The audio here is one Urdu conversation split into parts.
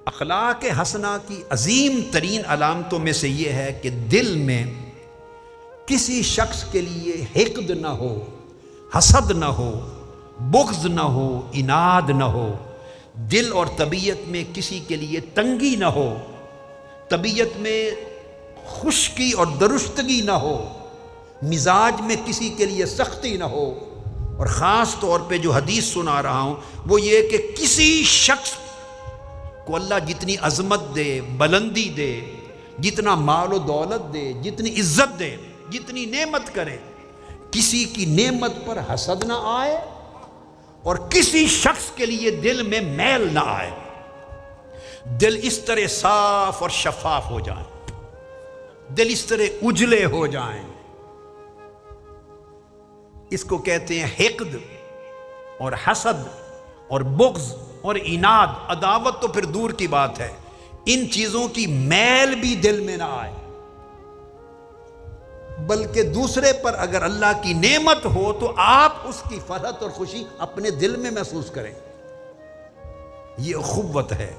اخلاق حسنہ کی عظیم ترین علامتوں میں سے یہ ہے کہ دل میں کسی شخص کے لیے حقد نہ ہو، حسد نہ ہو، بغض نہ ہو، عناد نہ ہو، دل اور طبیعت میں کسی کے لیے تنگی نہ ہو، طبیعت میں خشکی اور درشتگی نہ ہو، مزاج میں کسی کے لیے سختی نہ ہو، اور خاص طور پہ جو حدیث سنا رہا ہوں وہ یہ کہ کسی شخص کو اللہ جتنی عظمت دے، بلندی دے، جتنا مال و دولت دے، جتنی عزت دے، جتنی نعمت کرے، کسی کی نعمت پر حسد نہ آئے اور کسی شخص کے لیے دل میں میل نہ آئے، دل اس طرح صاف اور شفاف ہو جائیں، دل اس طرح اجلے ہو جائیں۔ اس کو کہتے ہیں حقد اور حسد اور بغض اور عناد، عداوت تو پھر دور کی بات ہے، ان چیزوں کی میل بھی دل میں نہ آئے، بلکہ دوسرے پر اگر اللہ کی نعمت ہو تو آپ اس کی فرحت اور خوشی اپنے دل میں محسوس کریں، یہ اخوت ہے۔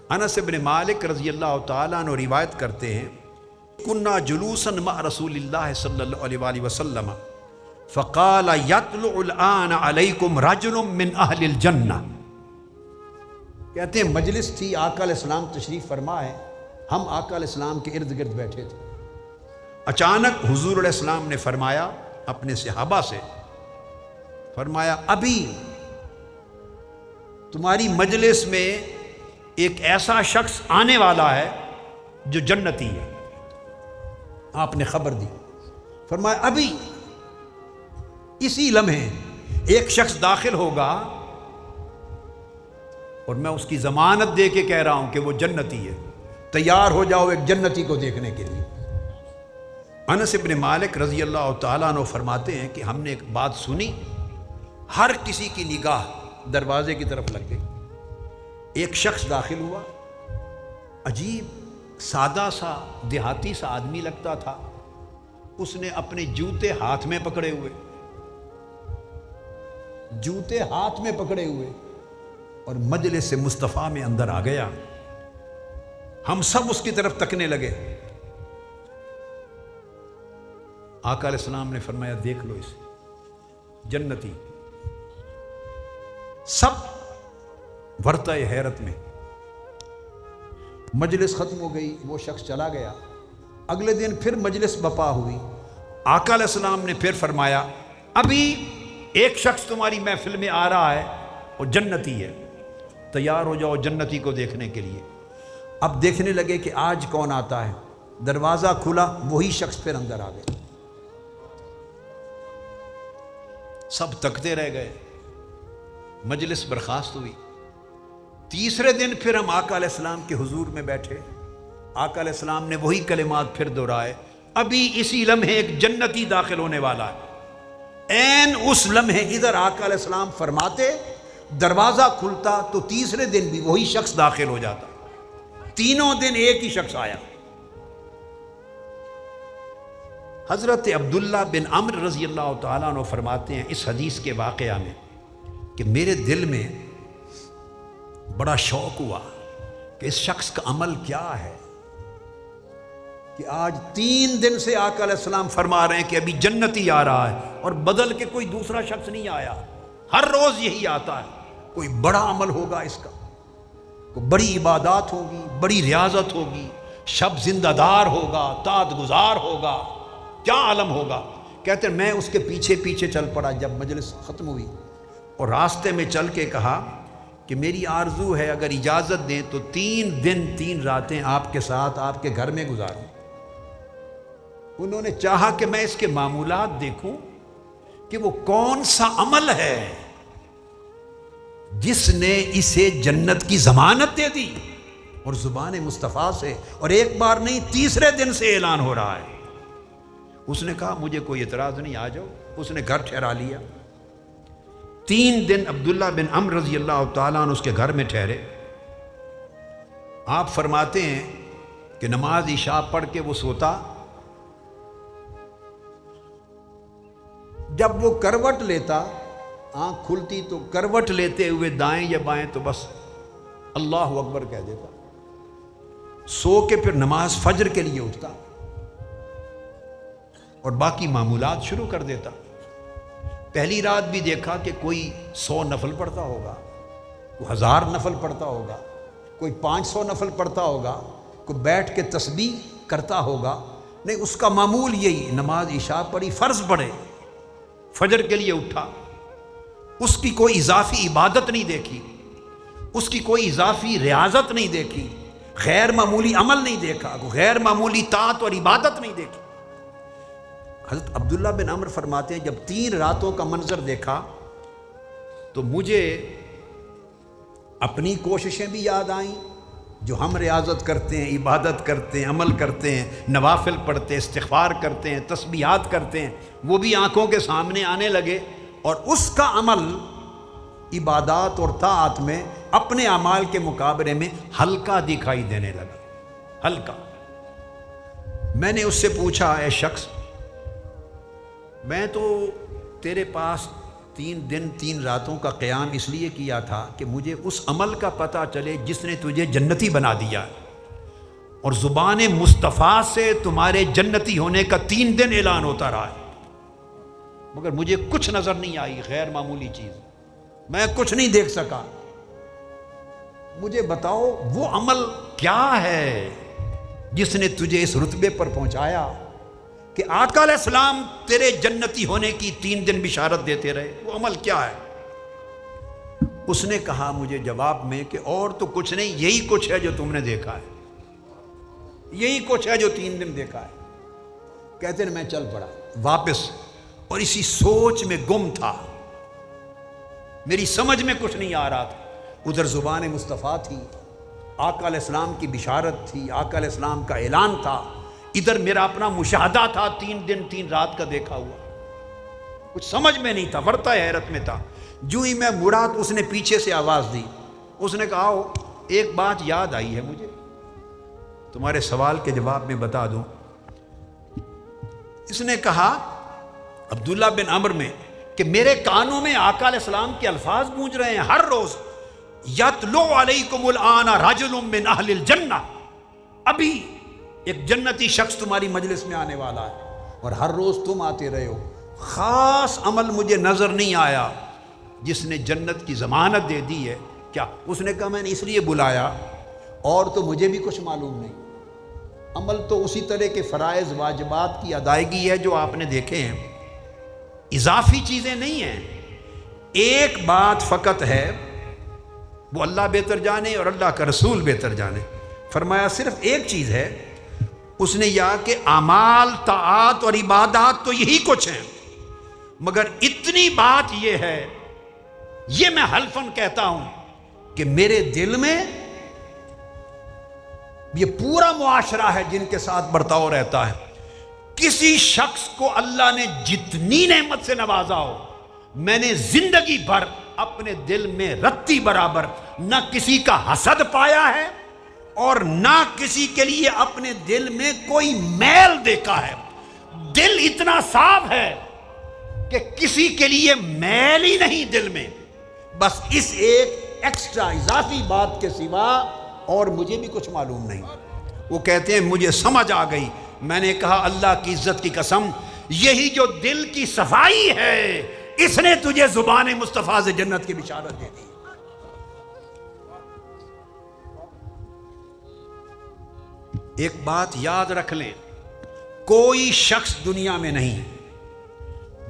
انس بن مالک رضی اللہ تعالیٰ عنہ روایت کرتے ہیں، کنا جلوسا مع رسول اللہ صلی اللہ علیہ وآلہ وسلم فقال یطلع الآن علیکم رجل من اہل الجنہ، کہتے ہیں مجلس تھی، آقا علیہ السلام تشریف فرما ہے، ہم آقا علیہ السلام کے ارد گرد بیٹھے تھے، اچانک حضور علیہ السلام نے فرمایا اپنے صحابہ سے، فرمایا ابھی تمہاری مجلس میں ایک ایسا شخص آنے والا ہے جو جنتی ہے، آپ نے خبر دی، فرمایا ابھی اسی لمحے ایک شخص داخل ہوگا اور میں اس کی ضمانت دے کے کہہ رہا ہوں کہ وہ جنتی ہے، تیار ہو جاؤ ایک جنتی کو دیکھنے کے لیے۔ انس بن مالک رضی اللہ تعالیٰ عنہ فرماتے ہیں کہ ہم نے ایک بات سنی، ہر کسی کی نگاہ دروازے کی طرف لگ گئی، ایک شخص داخل ہوا، عجیب سادہ سا دیہاتی سا آدمی لگتا تھا، اس نے اپنے جوتے ہاتھ میں پکڑے ہوئے، جوتے ہاتھ میں پکڑے ہوئے اور مجلس مصطفیٰ میں اندر آ گیا، ہم سب اس کی طرف تکنے لگے، آقا علیہ السلام نے فرمایا دیکھ لو اسے، جنتی، سب ورطہ حیرت میں۔ مجلس ختم ہو گئی، وہ شخص چلا گیا، اگلے دن پھر مجلس بپا ہوئی، آقا علیہ السلام نے پھر فرمایا ابھی ایک شخص تمہاری محفل میں آ رہا ہے، وہ جنتی ہے، تیار ہو جاؤ جنتی کو دیکھنے کے لیے۔ اب دیکھنے لگے کہ آج کون آتا ہے، دروازہ کھلا، وہی شخص پھر اندر آ گئے، سب تکتے رہ گئے، مجلس برخاست ہوئی۔ تیسرے دن پھر ہم آقا علیہ السلام کے حضور میں بیٹھے، آقا علیہ السلام نے وہی کلمات پھر دہرائے، ابھی اسی لمحے ایک جنتی داخل ہونے والا ہے۔ این اس لمحے ادھر آقا علیہ السلام فرماتے، دروازہ کھلتا تو تیسرے دن بھی وہی شخص داخل ہو جاتا، تینوں دن ایک ہی شخص آیا۔ حضرت عبداللہ بن عمرو رضی اللہ تعالیٰ عنہ فرماتے ہیں اس حدیث کے واقعہ میں کہ میرے دل میں بڑا شوق ہوا کہ اس شخص کا عمل کیا ہے، کہ آج 3 دن سے آقا علیہ السلام فرما رہے ہیں کہ ابھی جنتی آ رہا ہے، اور بدل کے کوئی دوسرا شخص نہیں آیا، ہر روز یہی آتا ہے، کوئی بڑا عمل ہوگا اس کا، کوئی بڑی عبادات ہوگی، بڑی ریاضت ہوگی، شب زندہ دار ہوگا، طاعت گزار ہوگا، کیا عالم ہوگا۔ کہتے ہیں میں اس کے پیچھے پیچھے چل پڑا جب مجلس ختم ہوئی، اور راستے میں چل کے کہا کہ میری آرزو ہے اگر اجازت دیں تو 3 دن 3 راتیں آپ کے ساتھ آپ کے گھر میں گزاروں۔ انہوں نے چاہا کہ میں اس کے معمولات دیکھوں کہ وہ کون سا عمل ہے جس نے اسے جنت کی ضمانت دے دی، اور زبان مصطفیٰ سے، اور ایک بار نہیں تیسرے دن سے اعلان ہو رہا ہے۔ اس نے کہا مجھے کوئی اعتراض نہیں، آ جاؤ۔ اس نے گھر ٹھہرا لیا۔ 3 دن عبداللہ بن عمرو رضی اللہ تعالیٰ عنہ اس کے گھر میں ٹھہرے۔ آپ فرماتے ہیں کہ نماز عشاء پڑھ کے وہ سوتا، جب وہ کروٹ لیتا، آنکھ کھلتی تو کروٹ لیتے ہوئے دائیں یا بائیں تو بس اللہ اکبر کہہ دیتا، سو کے پھر نماز فجر کے لیے اٹھتا اور باقی معمولات شروع کر دیتا۔ پہلی رات بھی دیکھا کہ کوئی 100 نفل پڑھتا ہوگا، کوئی 1000 نفل پڑھتا ہوگا، کوئی 500 نفل پڑھتا ہوگا، کوئی بیٹھ کے تسبیح کرتا ہوگا۔ نہیں، اس کا معمول یہی، نماز عشاء پڑھی، فرض پڑھے، فجر کے لیے اٹھا، اس کی کوئی اضافی عبادت نہیں دیکھی، اس کی کوئی اضافی ریاضت نہیں دیکھی، غیر معمولی عمل نہیں دیکھا، غیر معمولی طاعت اور عبادت نہیں دیکھی۔ حضرت عبداللہ بن عمر فرماتے ہیں جب 3 راتوں کا منظر دیکھا تو مجھے اپنی کوششیں بھی یاد آئیں جو ہم ریاضت کرتے ہیں، عبادت کرتے ہیں، عمل کرتے ہیں، نوافل پڑھتے ہیں، استغفار کرتے ہیں، تسبیحات کرتے ہیں، وہ بھی آنکھوں کے سامنے آنے لگے، اور اس کا عمل عبادات اور طاعت میں اپنے اعمال کے مقابلے میں ہلکا دکھائی دینے لگا، ہلکا۔ میں نے اس سے پوچھا، اے شخص، میں تو تیرے پاس 3 دن 3 راتوں کا قیام اس لیے کیا تھا کہ مجھے اس عمل کا پتہ چلے جس نے تجھے جنتی بنا دیا، اور زبان مصطفیٰ سے تمہارے جنتی ہونے کا 3 دن اعلان ہوتا رہا ہے، مگر مجھے کچھ نظر نہیں آئی، غیر معمولی چیز، میں کچھ نہیں دیکھ سکا۔ مجھے بتاؤ وہ عمل کیا ہے جس نے تجھے اس رتبے پر پہنچایا کہ آقا علیہ السلام تیرے جنتی ہونے کی 3 دن بشارت دیتے رہے، وہ عمل کیا ہے؟ اس نے کہا مجھے جواب میں کہ اور تو کچھ نہیں، یہی کچھ ہے جو تم نے دیکھا ہے، یہی کچھ ہے جو 3 دن دیکھا ہے۔ کہتے ہیں میں چل پڑا واپس، اور اسی سوچ میں گم تھا، میری سمجھ میں کچھ نہیں آ رہا تھا۔ ادھر زبان مصطفیٰ تھی، آقا علیہ السلام کی بشارت تھی، آقا علیہ السلام کا اعلان تھا، ادھر میرا اپنا مشاہدہ تھا 3 دن 3 رات کا دیکھا ہوا، کچھ سمجھ میں نہیں تھا، ورطہ حیرت میں تھا۔ جو ہی میں مڑا تو اس نے پیچھے سے آواز دی، اس نے کہا ایک بات یاد آئی ہے مجھے، تمہارے سوال کے جواب میں بتا دوں۔ اس نے کہا عبداللہ بن عمر میں کہ میرے کانوں میں آقا علیہ السلام کے الفاظ گونج رہے ہیں ہر روز، یتلو علیکم الآن رجل من اہل الجنہ، ابھی ایک جنتی شخص تمہاری مجلس میں آنے والا ہے، اور ہر روز تم آتے رہے ہو۔ خاص عمل مجھے نظر نہیں آیا جس نے جنت کی ضمانت دے دی ہے، کیا؟ اس نے کہا میں نے اس لیے بلایا، اور تو مجھے بھی کچھ معلوم نہیں، عمل تو اسی طرح کے فرائض واجبات کی ادائیگی ہے جو آپ نے دیکھے ہیں، اضافی چیزیں نہیں ہیں۔ ایک بات فقط ہے، وہ اللہ بہتر جانے اور اللہ کا رسول بہتر جانے، فرمایا صرف ایک چیز ہے، اس نے یہ کہ اعمال طاعات اور عبادات تو یہی کچھ ہیں، مگر اتنی بات یہ ہے، یہ میں حلفاً کہتا ہوں کہ میرے دل میں یہ پورا معاشرہ ہے جن کے ساتھ برتاؤ رہتا ہے، کسی شخص کو اللہ نے جتنی نعمت سے نوازا ہو، میں نے زندگی بھر اپنے دل میں رتی برابر نہ کسی کا حسد پایا ہے، اور نہ کسی کے لیے اپنے دل میں کوئی میل دیکھا ہے۔ دل اتنا صاف ہے کہ کسی کے لیے میل ہی نہیں دل میں، بس اس ایک ایکسٹرا اضافی بات کے سوا اور مجھے بھی کچھ معلوم نہیں۔ وہ کہتے ہیں مجھے سمجھ آ گئی، میں نے کہا اللہ کی عزت کی قسم، یہی جو دل کی صفائی ہے اس نے تجھے زبان مصطفیٰ سے جنت کی بشارت دے دی۔ ایک بات یاد رکھ لیں، کوئی شخص دنیا میں نہیں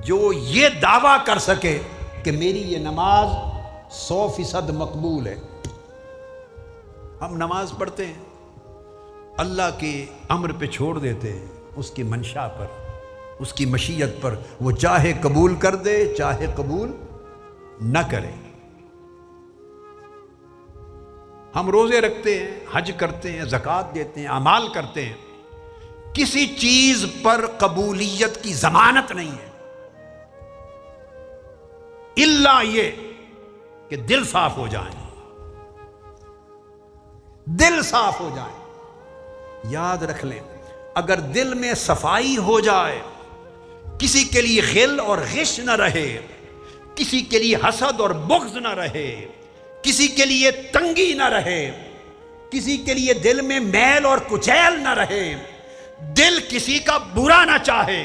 جو یہ دعویٰ کر سکے کہ میری یہ نماز 100% مقبول ہے۔ ہم نماز پڑھتے ہیں، اللہ کے امر پہ چھوڑ دیتے ہیں، اس کی منشا پر، اس کی مشیت پر، وہ چاہے قبول کر دے چاہے قبول نہ کرے۔ ہم روزے رکھتے ہیں، حج کرتے ہیں، زکوٰۃ دیتے ہیں، اعمال کرتے ہیں، کسی چیز پر قبولیت کی ضمانت نہیں ہے الا یہ کہ دل صاف ہو جائیں، دل صاف ہو جائیں۔ یاد رکھ لیں، اگر دل میں صفائی ہو جائے، کسی کے لیے غل اور غش نہ رہے، کسی کے لیے حسد اور بغض نہ رہے، کسی کے لیے تنگی نہ رہے، کسی کے لیے دل میں میل اور کچیل نہ رہے، دل کسی کا برا نہ چاہے،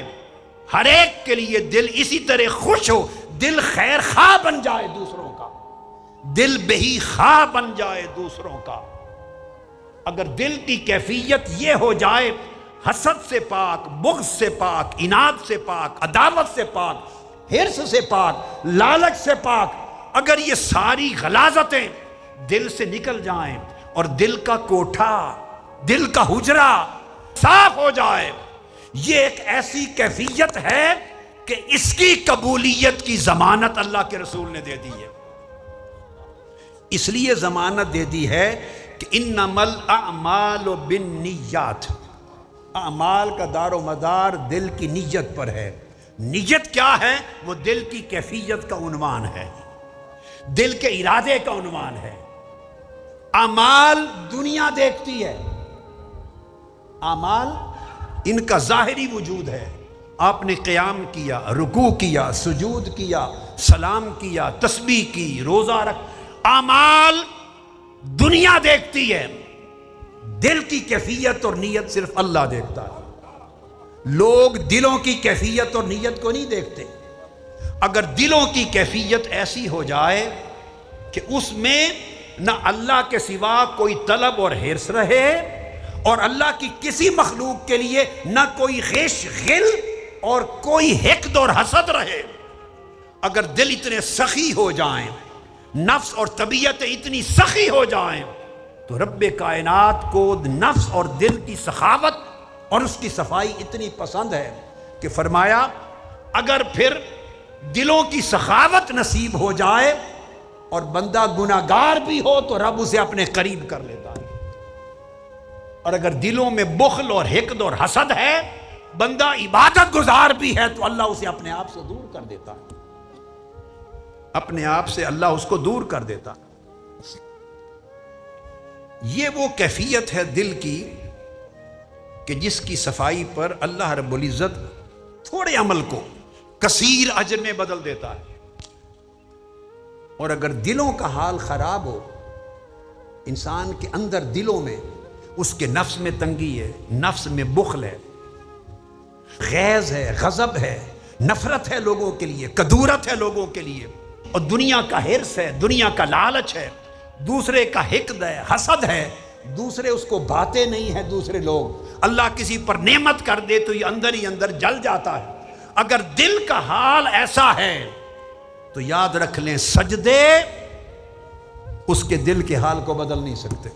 ہر ایک کے لیے دل اسی طرح خوش ہو، دل خیر خواہ بن جائے دوسروں کا، دل بہی خواہ بن جائے دوسروں کا۔ اگر دل کی کیفیت یہ ہو جائے، حسد سے پاک، بغض سے پاک، اناد سے پاک، عداوت سے پاک، حرص سے پاک، لالچ سے پاک، اگر یہ ساری غلاظتیں دل سے نکل جائیں اور دل کا کوٹھا، دل کا حجرہ صاف ہو جائے، یہ ایک ایسی کیفیت ہے کہ اس کی قبولیت کی ضمانت اللہ کے رسول نے دے دی ہے۔ اس لیے ضمانت دے دی ہے کہ انما الاعمال بالنیات، اعمال کا دار و مدار دل کی نیت پر ہے۔ نیت کیا ہے؟ وہ دل کی کیفیت کا عنوان ہے، دل کے ارادے کا عنوان ہے۔ اعمال دنیا دیکھتی ہے، اعمال ان کا ظاہری وجود ہے، آپ نے قیام کیا، رکوع کیا، سجود کیا، سلام کیا، تسبیح کی، روزہ رکھ، اعمال دنیا دیکھتی ہے، دل کی کیفیت اور نیت صرف اللہ دیکھتا ہے۔ لوگ دلوں کی کیفیت اور نیت کو نہیں دیکھتے۔ اگر دلوں کی کیفیت ایسی ہو جائے کہ اس میں نہ اللہ کے سوا کوئی طلب اور حرص رہے اور اللہ کی کسی مخلوق کے لیے نہ کوئی غش غل اور کوئی حقد اور حسد رہے، اگر دل اتنے سخی ہو جائیں، نفس اور طبیعت اتنی سخی ہو جائیں، تو رب کائنات کو نفس اور دل کی سخاوت اور اس کی صفائی اتنی پسند ہے کہ فرمایا اگر پھر دلوں کی سخاوت نصیب ہو جائے اور بندہ گناہگار بھی ہو تو رب اسے اپنے قریب کر لیتا ہے، اور اگر دلوں میں بخل اور حقد اور حسد ہے، بندہ عبادت گزار بھی ہے تو اللہ اسے اپنے آپ سے دور کر دیتا ہے، اپنے آپ سے اللہ اس کو دور کر دیتا۔ یہ وہ کیفیت ہے دل کی کہ جس کی صفائی پر اللہ رب العزت تھوڑے عمل کو کثیر اجر میں بدل دیتا ہے۔ اور اگر دلوں کا حال خراب ہو، انسان کے اندر دلوں میں اس کے نفس میں تنگی ہے، نفس میں بخل ہے، غیظ ہے، غضب ہے، نفرت ہے لوگوں کے لیے، کدورت ہے لوگوں کے لیے، اور دنیا کا حرص ہے، دنیا کا لالچ ہے، دوسرے کا حقد ہے، حسد ہے، دوسرے اس کو باتیں نہیں ہیں، دوسرے لوگ اللہ کسی پر نعمت کر دے تو یہ اندر ہی اندر جل جاتا ہے۔ اگر دل کا حال ایسا ہے تو یاد رکھ لیں سجدے اس کے دل کے حال کو بدل نہیں سکتے،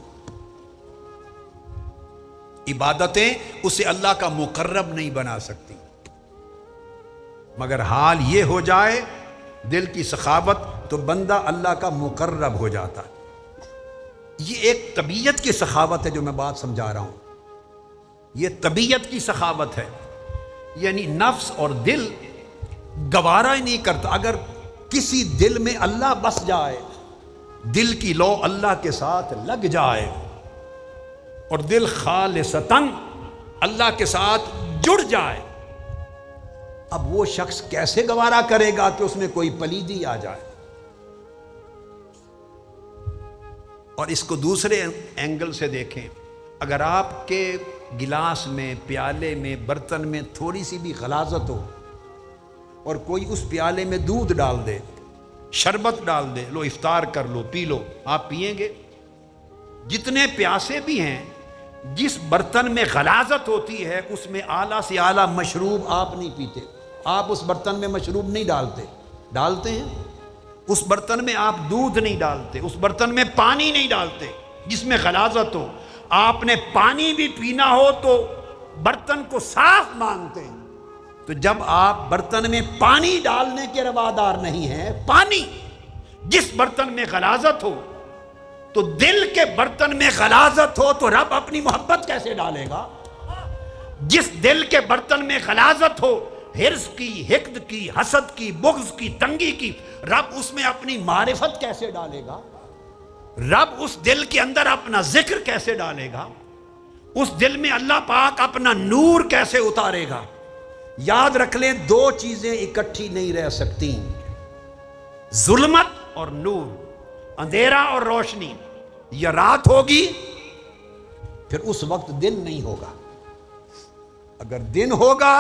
عبادتیں اسے اللہ کا مقرب نہیں بنا سکتی، مگر حال یہ ہو جائے دل کی سخاوت تو بندہ اللہ کا مقرب ہو جاتا ہے۔ یہ ایک طبیعت کی سخاوت ہے جو میں بات سمجھا رہا ہوں، یہ طبیعت کی سخاوت ہے، یعنی نفس اور دل گوارا ہی نہیں کرتا۔ اگر کسی دل میں اللہ بس جائے، دل کی لو اللہ کے ساتھ لگ جائے اور دل خالصتاً اللہ کے ساتھ جڑ جائے، اب وہ شخص کیسے گوارا کرے گا کہ اس میں کوئی پلیدی آ جائے؟ اور اس کو دوسرے اینگل سے دیکھیں، اگر آپ کے گلاس میں، پیالے میں، برتن میں تھوڑی سی بھی غلاظت ہو اور کوئی اس پیالے میں دودھ ڈال دے، شربت ڈال دے، لو افطار کر لو، پی لو، آپ پیئیں گے؟ جتنے پیاسے بھی ہیں، جس برتن میں غلاظت ہوتی ہے اس میں اعلیٰ سے اعلیٰ مشروب آپ نہیں پیتے، آپ اس برتن میں مشروب نہیں ڈالتے، ڈالتے ہیں؟ اس برتن میں آپ دودھ نہیں ڈالتے، اس برتن میں پانی نہیں ڈالتے جس میں غلاظت ہو۔ آپ نے پانی بھی پینا ہو تو برتن کو صاف مانگتے ہیں، تو جب آپ برتن میں پانی ڈالنے کے روادار نہیں ہیں، پانی جس برتن میں غلاظت ہو، تو دل کے برتن میں غلاظت ہو تو رب اپنی محبت کیسے ڈالے گا؟ جس دل کے برتن میں غلاظت ہو، حرص کی، حقد کی، حسد کی، بغض کی، تنگی کی، رب اس میں اپنی معرفت کیسے ڈالے گا؟ رب اس دل کے اندر اپنا ذکر کیسے ڈالے گا؟ اس دل میں اللہ پاک اپنا نور کیسے اتارے گا؟ یاد رکھ لیں دو چیزیں اکٹھی نہیں رہ سکتی، ظلمت اور نور۔ اندھیرا اور روشنی، یا رات ہوگی پھر اس وقت دن نہیں ہوگا، اگر دن ہوگا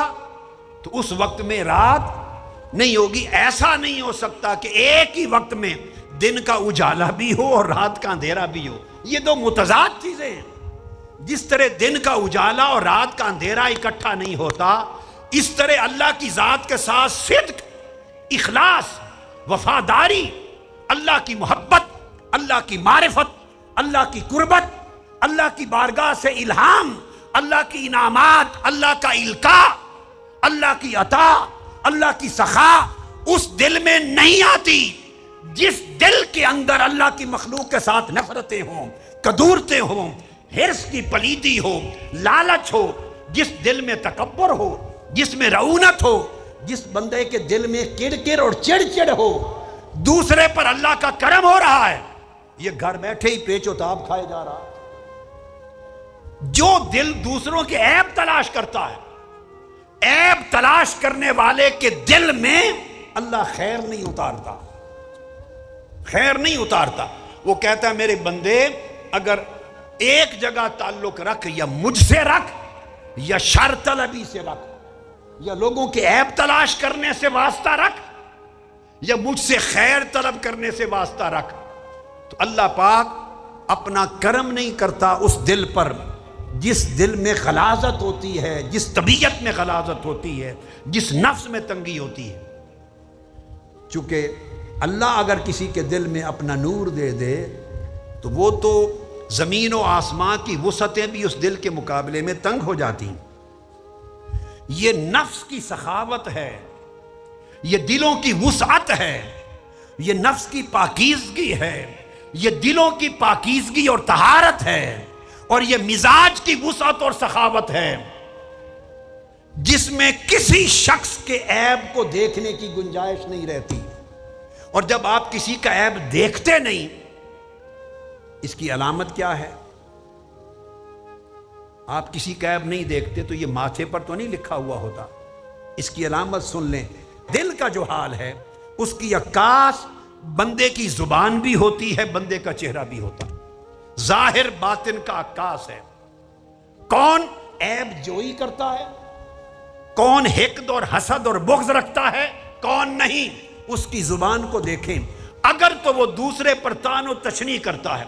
تو اس وقت میں رات نہیں ہوگی۔ ایسا نہیں ہو سکتا کہ ایک ہی وقت میں دن کا اجالا بھی ہو اور رات کا اندھیرا بھی ہو، یہ دو متضاد چیزیں ہیں۔ جس طرح دن کا اجالا اور رات کا اندھیرا اکٹھا نہیں ہوتا، اس طرح اللہ کی ذات کے ساتھ صدق، اخلاص، وفاداری، اللہ کی محبت، اللہ کی معرفت، اللہ کی قربت، اللہ کی بارگاہ سے الہام، اللہ کی انعامات، اللہ کا القاء، اللہ کی عطا، اللہ کی سخا اس دل میں نہیں آتی جس دل کے اندر اللہ کی مخلوق کے ساتھ نفرتیں ہوں، کدورتیں ہوں، حرص کی پلیدی ہو، لالچ ہو، جس دل میں تکبر ہو، جس میں رعونت ہو، جس بندے کے دل میں کڑکڑ اور چڑ چڑ ہو، دوسرے پر اللہ کا کرم ہو رہا ہے، یہ گھر بیٹھے ہی پیچ و تاب کھائے جا رہا ہے۔ جو دل دوسروں کے عیب تلاش کرتا ہے، عیب تلاش کرنے والے کے دل میں اللہ خیر نہیں اتارتا، خیر نہیں اتارتا۔ وہ کہتا ہے میرے بندے اگر ایک جگہ تعلق رکھ، یا مجھ سے رکھ، یا شر طلبی سے رکھ، یا لوگوں کے عیب تلاش کرنے سے واسطہ رکھ، یا مجھ سے خیر طلب کرنے سے واسطہ رکھ، تو اللہ پاک اپنا کرم نہیں کرتا اس دل پر جس دل میں غلاظت ہوتی ہے، جس طبیعت میں غلاظت ہوتی ہے، جس نفس میں تنگی ہوتی ہے۔ چونکہ اللہ اگر کسی کے دل میں اپنا نور دے دے تو وہ تو زمین و آسمان کی وسعتیں بھی اس دل کے مقابلے میں تنگ ہو جاتی ہیں۔ یہ نفس کی سخاوت ہے، یہ دلوں کی وسعت ہے، یہ نفس کی پاکیزگی ہے، یہ دلوں کی پاکیزگی اور طہارت ہے، اور یہ مزاج کی وسعت اور سخاوت ہے جس میں کسی شخص کے عیب کو دیکھنے کی گنجائش نہیں رہتی۔ اور جب آپ کسی کا عیب دیکھتے نہیں، اس کی علامت کیا ہے؟ آپ کسی کا عیب نہیں دیکھتے تو یہ ماتھے پر تو نہیں لکھا ہوا ہوتا، اس کی علامت سن لیں۔ دل کا جو حال ہے اس کی عکاس بندے کی زبان بھی ہوتی ہے، بندے کا چہرہ بھی ہوتا ہے، ظاہر باطن کا عکاس ہے۔ کون عیب جوئی کرتا ہے، کون حقد اور حسد اور بغض رکھتا ہے، کون نہیں، اس کی زبان کو دیکھیں۔ اگر تو وہ دوسرے پر طعن و تشنیع کرتا ہے،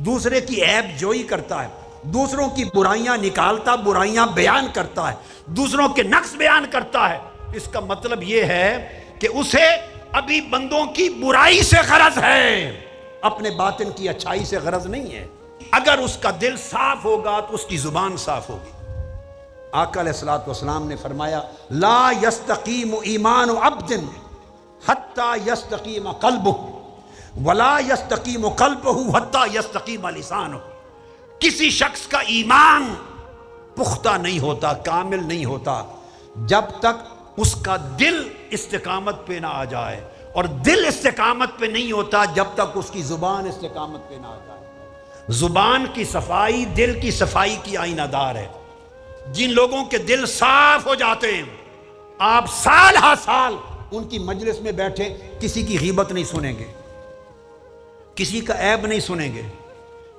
دوسرے کی عیب جوئی کرتا ہے، دوسروں کی برائیاں نکالتا، برائیاں بیان کرتا ہے، دوسروں کے نقص بیان کرتا ہے، اس کا مطلب یہ ہے کہ اسے ابھی بندوں کی برائی سے غرض ہے، اپنے باطن کی اچھائی سے غرض نہیں ہے۔ اگر اس کا دل صاف ہوگا تو اس کی زبان صاف ہوگی۔ آقا علیہ الصلوۃ والسلام نے فرمایا لا یستقیم ایمان عبد حتی یستقیم قلبہ ولا یستقیم قلبہ حتی یستقیم لسانہ۔ کسی شخص کا ایمان پختہ نہیں ہوتا، کامل نہیں ہوتا جب تک اس کا دل استقامت پہ نہ آ جائے، اور دل استقامت پہ نہیں ہوتا جب تک اس کی زبان استقامت پہ نہ آ جائے۔ زبان کی صفائی دل کی صفائی کی آئینہ دار ہے۔ جن لوگوں کے دل صاف ہو جاتے ہیں، آپ سال ہا سال ان کی مجلس میں بیٹھے کسی کی غیبت نہیں سنیں گے، کسی کا عیب نہیں سنیں گے،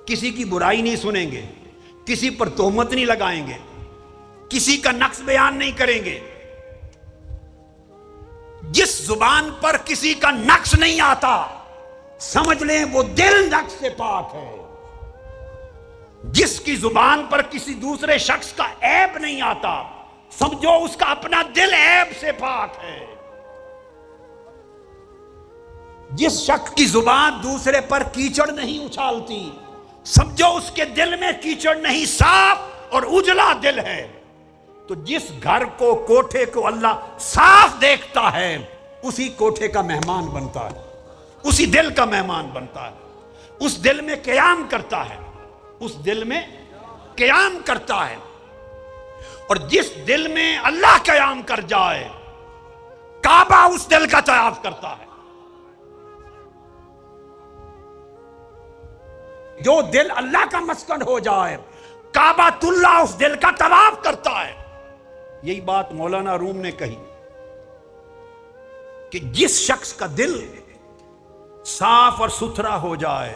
کسی کی برائی نہیں سنیں گے، کسی پر تہمت نہیں لگائیں گے، کسی کا نقص بیان نہیں کریں گے۔ جس زبان پر کسی کا نقص نہیں آتا سمجھ لیں وہ دل نقص سے پاک ہے۔ جس کی زبان پر کسی دوسرے شخص کا عیب نہیں آتا سمجھو اس کا اپنا دل عیب سے پاک ہے۔ جس شخص کی زبان دوسرے پر کیچڑ نہیں اچھالتی سمجھو اس کے دل میں کیچڑ نہیں، صاف اور اجلا دل ہے۔ تو جس گھر کو، کوٹھے کو اللہ صاف دیکھتا ہے اسی کوٹھے کا مہمان بنتا ہے، اسی دل کا مہمان بنتا ہے، اس دل میں قیام کرتا ہے، اس دل میں قیام کرتا ہے۔ اور جس دل میں اللہ قیام کر جائے کعبہ اس دل کا طواف کرتا ہے۔ جو دل اللہ کا مسکن ہو جائے کعبۃ اللہ اس دل کا طواف کرتا ہے۔ یہی بات مولانا روم نے کہی کہ جس شخص کا دل صاف اور ستھرا ہو جائے،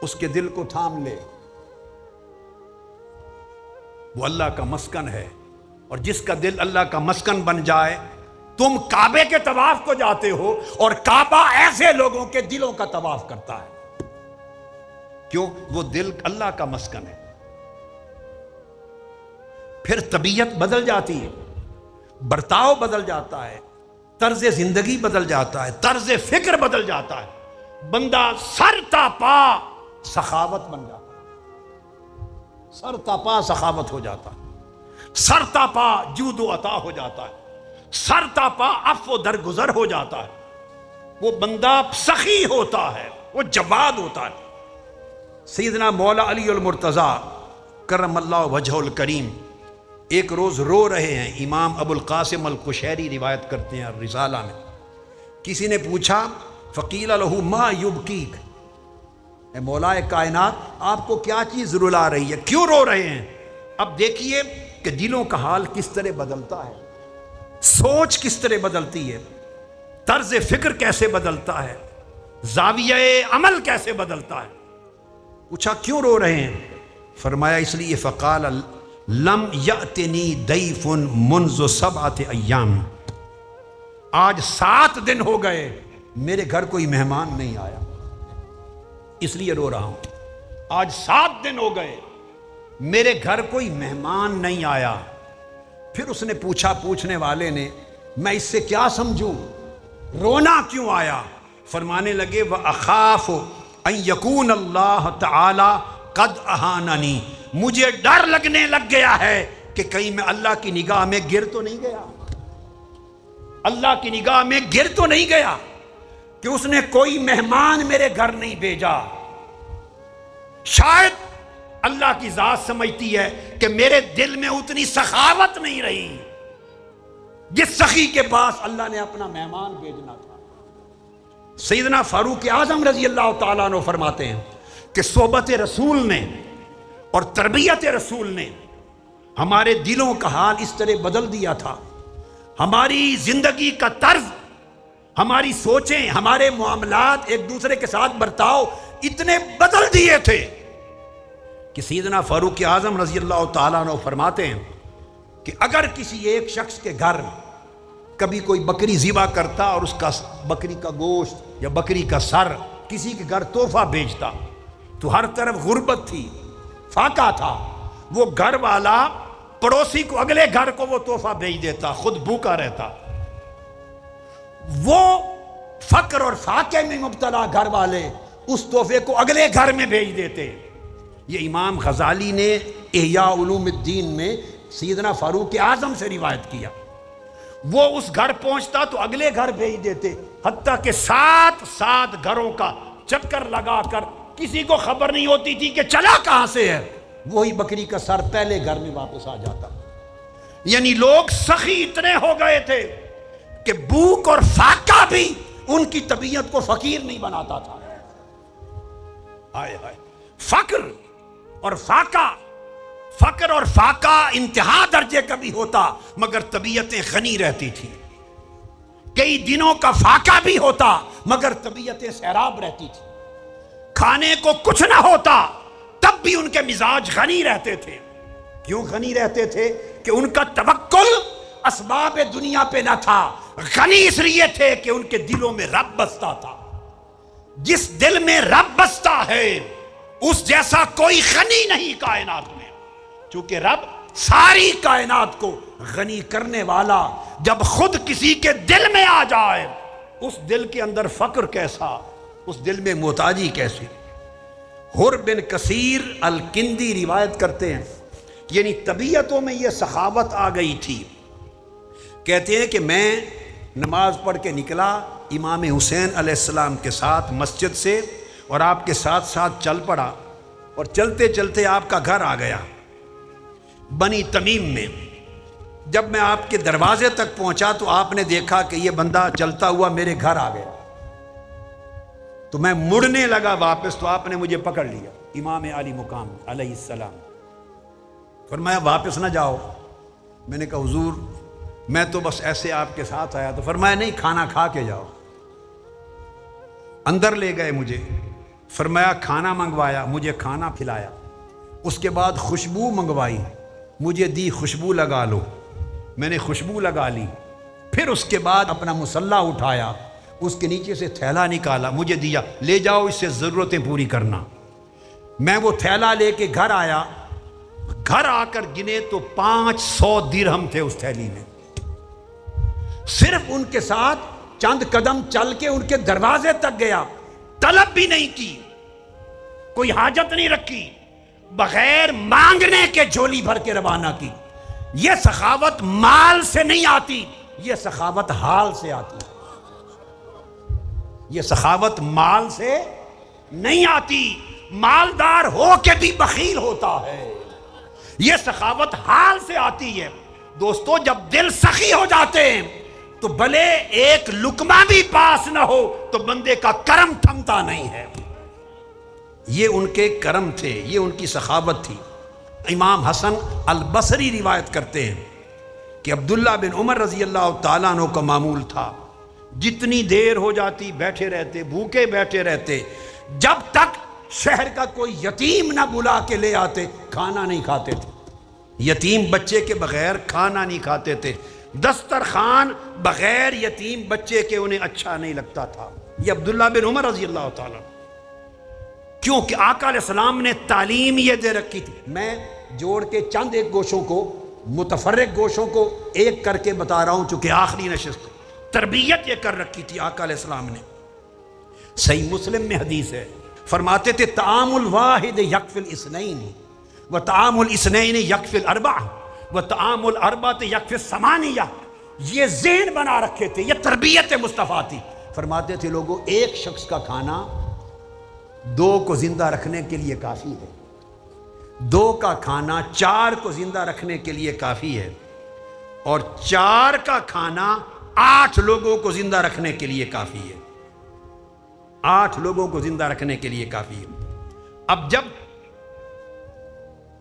اس کے دل کو تھام لے، وہ اللہ کا مسکن ہے۔ اور جس کا دل اللہ کا مسکن بن جائے، تم کعبے کے طواف کو جاتے ہو اور کعبہ ایسے لوگوں کے دلوں کا طواف کرتا ہے، کیوں؟ وہ دل اللہ کا مسکن ہے۔ پھر طبیعت بدل جاتی ہے، برتاؤ بدل جاتا ہے، طرز زندگی بدل جاتا ہے، طرز فکر بدل جاتا ہے، بندہ سر تا پا سخاوت بن جاتا ہے، سر تا پا سخاوت ہو جاتا ہے، سر تا پا جود و عطا ہو جاتا ہے، سر تا پا عفو درگزر ہو جاتا ہے، وہ بندہ سخی ہوتا ہے، وہ جواد ہوتا ہے۔ سیدنا مولا علی المرتضیٰ کرم اللہ وجہہ الکریم ایک روز رو رہے ہیں، امام ابو القاسم القشیری روایت کرتے ہیں رسالہ میں۔ کسی نے پوچھا فقیل لہ ما یبکیک، اے مولا کائنات آپ کو کیا چیز رلا رہی ہے، کیوں رو رہے ہیں؟ اب دیکھیے کہ دلوں کا حال کس طرح بدلتا ہے، سوچ کس طرح بدلتی ہے، طرز فکر کیسے بدلتا ہے، زاویہ عمل کیسے بدلتا ہے۔ پوچھا کیوں رو رہے ہیں؟ فرمایا اس لیے فقال لم یأتنی ضیف منذ 7 ایام، آج 7 دن ہو گئے میرے گھر کوئی مہمان نہیں آیا، اس لیے رو رہا ہوں۔ آج 7 دن ہو گئے میرے گھر کوئی مہمان نہیں آیا۔ پھر اس نے پوچھا، پوچھنے والے نے، میں اس سے کیا سمجھوں، رونا کیوں آیا؟ فرمانے لگے وَأَخَافُ أَن يَكُونَ اللَّهُ تَعَالَى قَدْ أَهَانَنِي، مجھے ڈر لگنے لگ گیا ہے کہ کہیں میں اللہ کی نگاہ میں گر تو نہیں گیا، اللہ کی نگاہ میں گر تو نہیں گیا کہ اس نے کوئی مہمان میرے گھر نہیں بھیجا۔ شاید اللہ کی ذات سمجھتی ہے کہ میرے دل میں اتنی سخاوت نہیں رہی جس سخی کے پاس اللہ نے اپنا مہمان بھیجنا تھا۔ سیدنا فاروق اعظم رضی اللہ تعالیٰ عنہ فرماتے ہیں کہ صحبت رسول نے اور تربیت رسول نے ہمارے دلوں کا حال اس طرح بدل دیا تھا، ہماری زندگی کا طرز، ہماری سوچیں، ہمارے معاملات، ایک دوسرے کے ساتھ برتاؤ اتنے بدل دیے تھے کہ سیدنا فاروق اعظم رضی اللہ تعالیٰ عنہ فرماتے ہیں کہ اگر کسی ایک شخص کے گھر کبھی کوئی بکری ذبح کرتا اور اس کا بکری کا گوشت یا بکری کا سر کسی کے گھر تحفہ بھیجتا تو ہر طرف غربت تھی، فاقہ تھا، وہ گھر والا پڑوسی کو، اگلے گھر کو وہ تحفہ بھیج دیتا، خود بھوکا رہتا۔ وہ فقر اور فاقے میں مبتلا گھر والے اس تحفے کو اگلے گھر میں بھیج دیتے۔ یہ امام غزالی نے احیاء علوم الدین میں سیدنا فاروق اعظم سے روایت کیا۔ وہ اس گھر پہنچتا تو اگلے گھر بھیج دیتے، حتیٰ کہ 7 گھروں کا چکر لگا کر کسی کو خبر نہیں ہوتی تھی کہ چلا کہاں سے ہے، وہی بکری کا سر پہلے گھر میں واپس آ جاتا۔ یعنی لوگ سخی اتنے ہو گئے تھے کہ بھوک اور فاقہ بھی ان کی طبیعت کو فقیر نہیں بناتا تھا۔ ہائے ہائے، فقر اور فاقہ انتہا درجے کا بھی ہوتا مگر طبیعتیں غنی رہتی تھی، کئی دنوں کا فاقہ بھی ہوتا مگر طبیعتیں سیراب رہتی تھی، کھانے کو کچھ نہ ہوتا تب بھی ان کے مزاج غنی رہتے تھے۔ کیوں غنی رہتے تھے؟ کہ ان کا توکل اسباب دنیا پہ نہ تھا، غنی اس لیے تھے کہ ان کے دلوں میں رب بستا تھا۔ جس دل میں رب بستا ہے اس جیسا کوئی غنی نہیں کائنات میں، چونکہ رب ساری کائنات کو غنی کرنے والا جب خود کسی کے دل میں آ جائے، اس دل کے اندر فقر کیسا، اس دل میں محتاجی کیسی۔ حر بن کثیر الکندی روایت کرتے ہیں، یعنی طبیعتوں میں یہ سخاوت آ گئی تھی۔ کہتے ہیں کہ میں نماز پڑھ کے نکلا امام حسین علیہ السلام کے ساتھ مسجد سے، اور آپ کے ساتھ ساتھ چل پڑا، اور چلتے چلتے آپ کا گھر آ گیا بنی تمیم میں۔ جب میں آپ کے دروازے تک پہنچا تو آپ نے دیکھا کہ یہ بندہ چلتا ہوا میرے گھر آ گیا، تو میں مڑنے لگا واپس تو آپ نے مجھے پکڑ لیا، امام علی مقام علیہ السلام۔ فرمایا واپس نہ جاؤ۔ میں نے کہا حضور میں تو بس ایسے آپ کے ساتھ آیا، تو فرمایا نہیں، کھانا کھا کے جاؤ۔ اندر لے گئے مجھے، فرمایا کھانا منگوایا، مجھے کھانا کھلایا، اس کے بعد خوشبو منگوائی، مجھے دی خوشبو لگا لو، میں نے خوشبو لگا لی، پھر اس کے بعد اپنا مسلح اٹھایا، اس کے نیچے سے تھیلا نکالا، مجھے دیا، لے جاؤ اس سے ضرورتیں پوری کرنا۔ میں وہ تھیلا لے کے گھر آیا، گھر آ کر گنے تو 500 درہم تھے اس تھیلی میں۔ صرف ان کے ساتھ چند قدم چل کے ان کے دروازے تک گیا، طلب بھی نہیں کی، کوئی حاجت نہیں رکھی، بغیر مانگنے کے جھولی بھر کے روانہ کی۔ یہ سخاوت مال سے نہیں آتی، یہ سخاوت حال سے آتی ہے۔ یہ سخاوت مال سے نہیں آتی، مالدار ہو کے بھی بخیل ہوتا ہے۔ یہ سخاوت حال سے آتی ہے۔ دوستو، جب دل سخی ہو جاتے ہیں تو بھلے ایک لقمہ بھی پاس نہ ہو تو بندے کا کرم تھمتا نہیں ہے۔ یہ ان کے کرم تھے، یہ ان کی سخاوت تھی۔ امام حسن البصری روایت کرتے ہیں کہ عبداللہ بن عمر رضی اللہ تعالیٰ عنہ کا معمول تھا، جتنی دیر ہو جاتی بیٹھے رہتے، بھوکے بیٹھے رہتے، جب تک شہر کا کوئی یتیم نہ بلا کے لے آتے کھانا نہیں کھاتے تھے۔ یتیم بچے کے بغیر کھانا نہیں کھاتے تھے، دسترخوان بغیر یتیم بچے کے انہیں اچھا نہیں لگتا تھا۔ یہ عبداللہ بن عمر رضی اللہ تعالیٰ، کیونکہ آقا علیہ السلام نے تعلیم یہ دے رکھی تھی۔ میں جوڑ کے چند ایک گوشوں کو، متفرق گوشوں کو ایک کر کے بتا رہا ہوں چونکہ آخری نشست، تربیت یہ کر رکھی تھی آقا علیہ السلام نے۔ صحیح مسلم میں حدیث ہے، فرماتے تھے طعام الواحد یکفی الاثنین وطعام الاثنین یکفی الاربع وطعام الاربعۃ یکفی الثمانیہ۔ یہ ذہن بنا رکھے تھے، یہ تربیت مصطفیٰ تھی۔ فرماتے تھے لوگوں، ایک شخص کا کھانا 2 کو زندہ رکھنے کے لیے کافی ہے، 2 کا کھانا 4 کو زندہ رکھنے کے لیے کافی ہے، اور 4 کا کھانا 8 لوگوں کو زندہ رکھنے کے لیے کافی ہے، 8 لوگوں کو زندہ رکھنے کے لیے کافی ہے۔ اب جب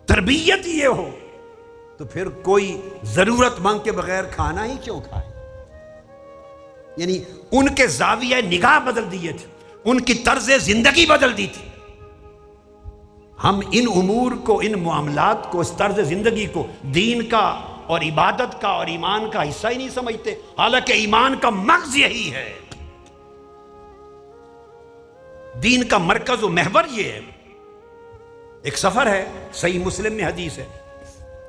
تربیت یہ ہو تو پھر کوئی ضرورت مند کے بغیر کھانا ہی کیوں کھائے؟ یعنی ان کے زاویہ نگاہ بدل دیے تھے، ان کی طرز زندگی بدل دی تھی۔ ہم ان امور کو، ان معاملات کو، اس طرز زندگی کو دین کا اور عبادت کا اور ایمان کا حصہ ہی نہیں سمجھتے، حالانکہ ایمان کا مغز یہی ہے، دین کا مرکز و محور یہ ہے۔ ایک سفر ہے، صحیح مسلم میں حدیث ہے،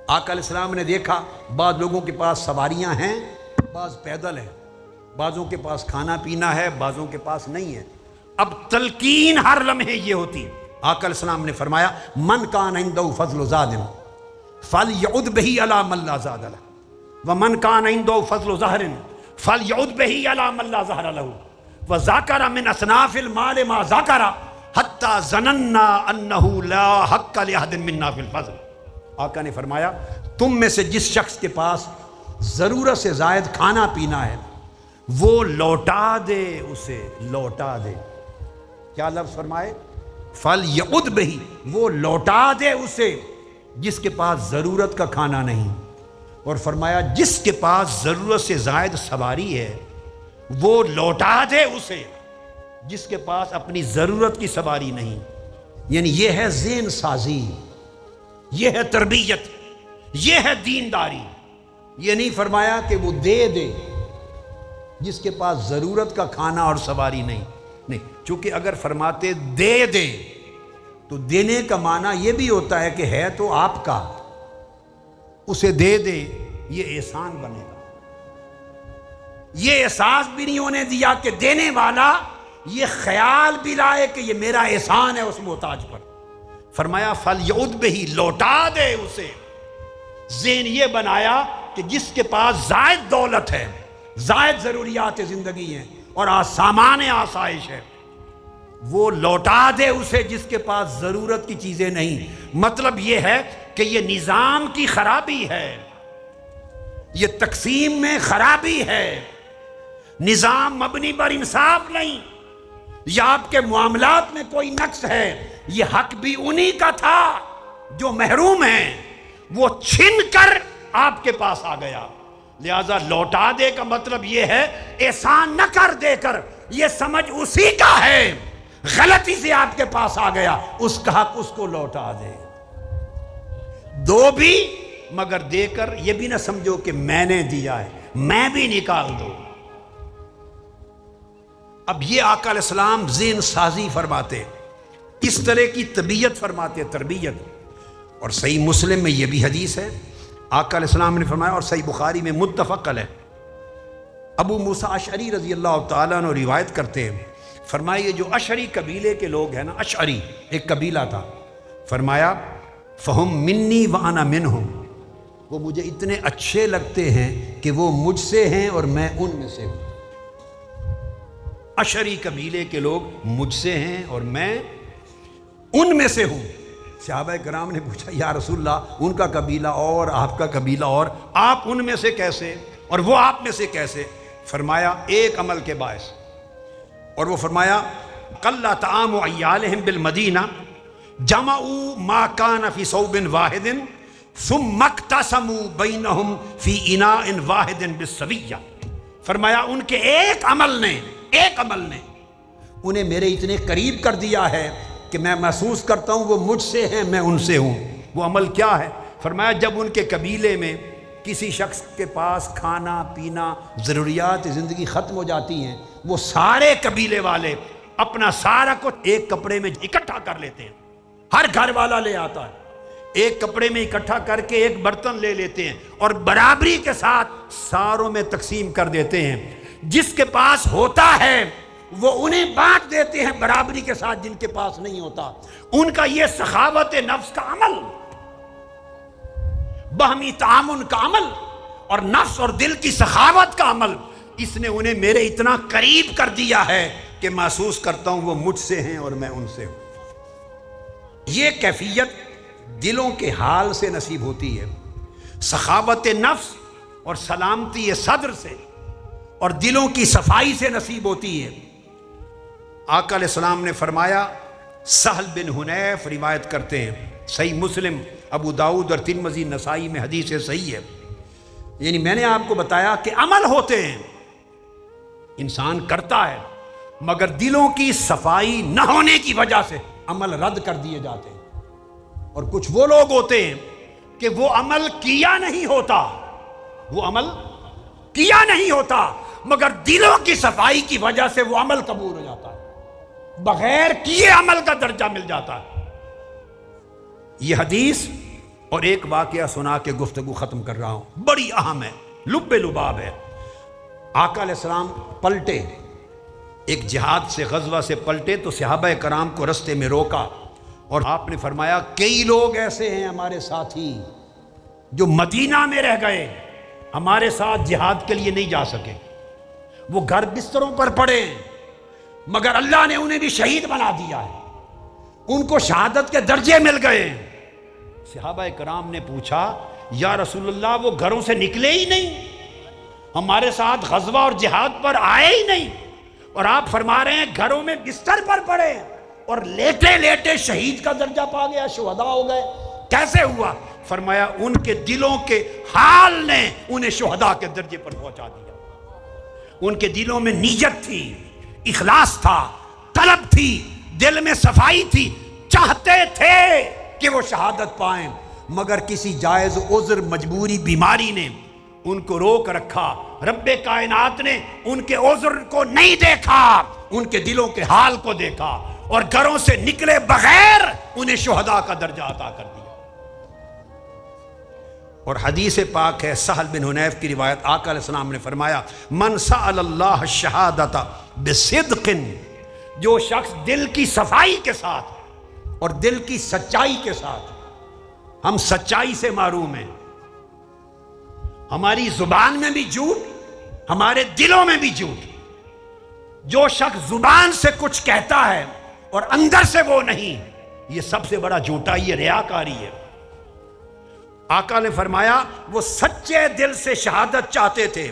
آقا علیہ السلام نے دیکھا بعض لوگوں کے پاس سواریاں ہیں، بعض پیدل ہیں، بعضوں کے پاس کھانا پینا ہے، بعضوں کے پاس نہیں ہے۔ اب تلقین ہر لمحے یہ ہوتی ہے۔ آقا علیہ السلام نے فرمایا من کان عنده فضل زاد فلیعد به علی من لا زاد له ومن کان عنده فضل ظہر فلیعد به علی من لا ظہر له وذاکر من اصناف المال ما ذاکر حتی ظننا انه لا حق لأحد منا فی الفضل۔ آقا نے فرمایا تم میں سے جس شخص کے پاس ضرورت سے زائد کھانا پینا ہے وہ لوٹا دے، اسے لوٹا دے۔ کیا لفظ فرمائے؟ فَلْيَعُدْ بِهِ، وہ لوٹا دے اسے جس کے پاس ضرورت کا کھانا نہیں، اور فرمایا جس کے پاس ضرورت سے زائد سواری ہے وہ لوٹا دے اسے جس کے پاس اپنی ضرورت کی سواری نہیں۔ یعنی یہ ہے ذہن سازی، یہ ہے تربیت، یہ ہے دینداری۔ یہ نہیں فرمایا کہ وہ دے دے جس کے پاس ضرورت کا کھانا اور سواری نہیں، چونکہ اگر فرماتے دے دے تو دینے کا معنی یہ بھی ہوتا ہے کہ ہے تو آپ کا، اسے دے دے، یہ احسان بنے گا۔ یہ احساس بھی نہیں ہونے دیا کہ دینے والا یہ خیال بھی لائے کہ یہ میرا احسان ہے اس محتاج پر۔ فرمایا فَلْيَعُدْ بِهِ، لوٹا دے اسے۔ ذہن یہ بنایا کہ جس کے پاس زائد دولت ہے، زائد ضروریات زندگی ہیں اور سامان آسائش ہے، وہ لوٹا دے اسے جس کے پاس ضرورت کی چیزیں نہیں۔ مطلب یہ ہے کہ یہ نظام کی خرابی ہے، یہ تقسیم میں خرابی ہے، نظام مبنی پر انصاف نہیں، یا آپ کے معاملات میں کوئی نقص ہے۔ یہ حق بھی انہی کا تھا جو محروم ہیں، وہ چھن کر آپ کے پاس آ گیا، لہذا لوٹا دے کا مطلب یہ ہے احسان نہ کر دے کر، یہ سمجھ اسی کا ہے، غلطی سے آپ کے پاس آ گیا، اس کا حق اس کو لوٹا دے، دو بھی مگر دے کر یہ بھی نہ سمجھو کہ میں نے دیا ہے، میں بھی نکال دو۔ اب یہ آقا علیہ السلام ذہن سازی فرماتے، اس طرح کی طبیعت فرماتے، تربیت۔ اور صحیح مسلم میں یہ بھی حدیث ہے، آقا علیہ السلام نے فرمایا، اور صحیح بخاری میں متفق علیہ، ابو موسیٰ اشعری رضی اللہ تعالیٰ عنہ روایت کرتے ہیں، فرمایا یہ جو اشعری قبیلے کے لوگ ہیں نا، اشعری ایک قبیلہ تھا، فرمایا فہم منی وانا منہم، وہ مجھے اتنے اچھے لگتے ہیں کہ وہ مجھ سے ہیں اور میں ان میں سے ہوں۔ اشعری قبیلے کے لوگ مجھ سے ہیں اور میں ان میں سے ہوں۔ صحابہ کرام نے پوچھا یا رسول اللہ، ان کا قبیلہ اور آپ کا قبیلہ اور، آپ ان میں سے کیسے اور وہ آپ میں سے کیسے؟ فرمایا ایک عمل کے باعث، اور وہ فرمایا قل طعام عیالہم بالمدینہ جمعوا ما کان فی صوب واحد ثم اقتسموا بینہم فی اناء واحد بالسویہ۔ فرمایا ان کے ایک عمل نے انہیں میرے اتنے قریب کر دیا ہے کہ میں محسوس کرتا ہوں وہ مجھ سے ہیں، میں ان سے ہوں۔ وہ عمل کیا ہے؟ فرمایا جب ان کے قبیلے میں کسی شخص کے پاس کھانا پینا ضروریات زندگی ختم ہو جاتی ہیں، وہ سارے قبیلے والے اپنا سارا کچھ ایک کپڑے میں اکٹھا کر لیتے ہیں، ہر گھر والا لے آتا ہے، ایک کپڑے میں اکٹھا کر کے ایک برتن لے لیتے ہیں اور برابری کے ساتھ ساروں میں تقسیم کر دیتے ہیں۔ جس کے پاس ہوتا ہے وہ انہیں بانٹ دیتے ہیں برابری کے ساتھ، جن کے پاس نہیں ہوتا۔ ان کا یہ سخاوت نفس کا عمل، باہمی تعاون کا عمل اور نفس اور دل کی سخاوت کا عمل، اس نے انہیں میرے اتنا قریب کر دیا ہے کہ محسوس کرتا ہوں وہ مجھ سے ہیں اور میں ان سے ہوں۔ یہ کیفیت دلوں کے حال سے نصیب ہوتی ہے، سخاوت نفس اور سلامتی صدر سے اور دلوں کی صفائی سے نصیب ہوتی ہے۔ آقا علیہ السلام نے فرمایا، سہل بن حنیف روایت کرتے ہیں، صحیح مسلم، ابو داؤد اور ترمذی، نسائی میں حدیث صحیح ہے، یعنی میں نے آپ کو بتایا کہ عمل ہوتے ہیں، انسان کرتا ہے، مگر دلوں کی صفائی نہ ہونے کی وجہ سے عمل رد کر دیے جاتے ہیں۔ اور کچھ وہ لوگ ہوتے ہیں کہ وہ عمل کیا نہیں ہوتا، مگر دلوں کی صفائی کی وجہ سے وہ عمل قبول ہو جاتا ہے، بغیر کیے عمل کا درجہ مل جاتا ہے۔ یہ حدیث اور ایک واقعہ سنا کے گفتگو ختم کر رہا ہوں، بڑی اہم ہے، لب لباب ہے۔ آقا علیہ السلام پلٹے، ایک جہاد سے، غزوہ سے پلٹے تو صحابہ کرام کو رستے میں روکا، اور آپ نے فرمایا کئی لوگ ایسے ہیں ہمارے ساتھی جو مدینہ میں رہ گئے، ہمارے ساتھ جہاد کے لیے نہیں جا سکے، وہ گھر بستروں پر پڑے، مگر اللہ نے انہیں بھی شہید بنا دیا ہے، ان کو شہادت کے درجے مل گئے۔ صحابہ کرام نے پوچھا یا رسول اللہ، وہ گھروں سے نکلے ہی نہیں، ہمارے ساتھ غزوہ اور جہاد پر آئے ہی نہیں، اور آپ فرما رہے ہیں گھروں میں بستر پر پڑے اور لیٹے لیٹے شہید کا درجہ پا گیا، شہداء ہو گئے، کیسے ہوا؟ فرمایا ان کے دلوں کے حال نے انہیں شہداء کے درجے پر پہنچا دیا۔ ان کے دلوں میں نیت تھی، اخلاص تھا، طلب تھی، دل میں صفائی تھی، چاہتے تھے کہ وہ شہادت پائیں، مگر کسی جائز عذر، مجبوری، بیماری نے ان کو روک رکھا۔ رب کائنات نے ان کے عذر کو نہیں دیکھا، ان کے دلوں کے حال کو دیکھا، اور گھروں سے نکلے بغیر انہیں شہداء کا درجہ عطا کر دیا۔ اور حدیث پاک ہے، سہل بن حنیف کی روایت، آقا علیہ السلام نے فرمایا من سأل اللہ الشہادۃ بصدق، جو شخص دل کی صفائی کے ساتھ اور دل کی سچائی کے ساتھ، ہم سچائی سے معروم ہیں، ہماری زبان میں بھی جھوٹ، ہمارے دلوں میں بھی جھوٹ، جو شخص زبان سے کچھ کہتا ہے اور اندر سے وہ نہیں، یہ سب سے بڑا جھوٹا، یہ ریاکاری ہے۔ آقا نے فرمایا وہ سچے دل سے شہادت چاہتے تھے،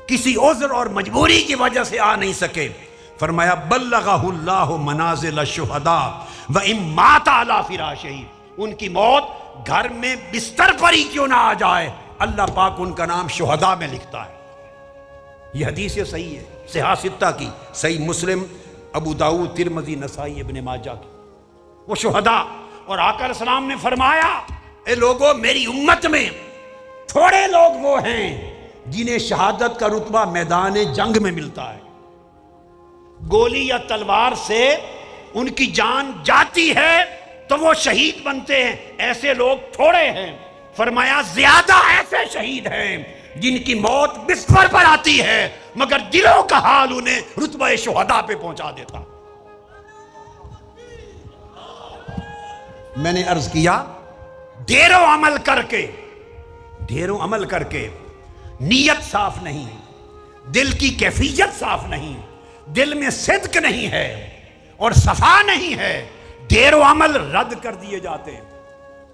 کسی عذر اور مجبوری کی وجہ سے آ نہیں سکے، فرمایا بلغہ اللہ منازل الشہداء وان مات علی فراشہ، ان کی موت گھر میں بستر پر ہی کیوں نہ آ جائے، اللہ پاک ان کا نام شہداء میں لکھتا ہے. یہ حدیث صحیح ہے، صحاح ستہ کی، صحیح مسلم، ابو داؤد، ترمذی، نسائی، ابن ماجہ کی. وہ شہداء. اور آقا علیہ السلام نے فرمایا اے لوگوں، میری امت میں تھوڑے لوگ وہ ہیں جنہیں شہادت کا رتبہ میدان جنگ میں ملتا ہے. گولی یا تلوار سے ان کی جان جاتی ہے تو وہ شہید بنتے ہیں. ایسے لوگ تھوڑے ہیں. فرمایا زیادہ ایسے شہید ہیں جن کی موت بستر پر آتی ہے مگر دلوں کا حال انہیں رتبہ شہداء پہ پہنچا دیتا. میں نے عرض کیا ڈھیروں عمل کر کے نیت صاف نہیں، دل کی کیفیت صاف نہیں، دل میں صدق نہیں ہے اور صفا نہیں ہے، ڈھیروں عمل رد کر دیے جاتے ہیں.